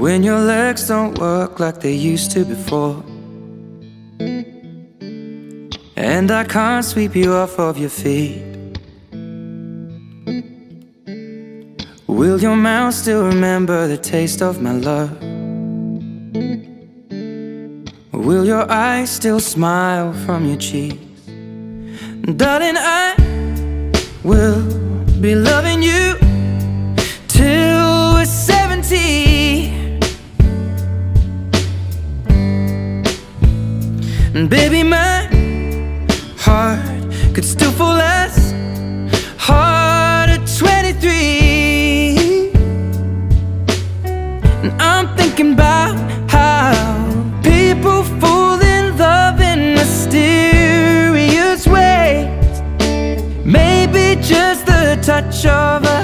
When your legs don't work like they used to before, and I can't sweep you off of your feet, will your mouth still remember the taste of my love? Will your eyes still smile from your cheeks? Darling, I will be loving you till we're 70. And baby, my heart could still fall as hard at 23. And I'm thinking about how people fall in love in mysterious ways. Maybe just the touch of a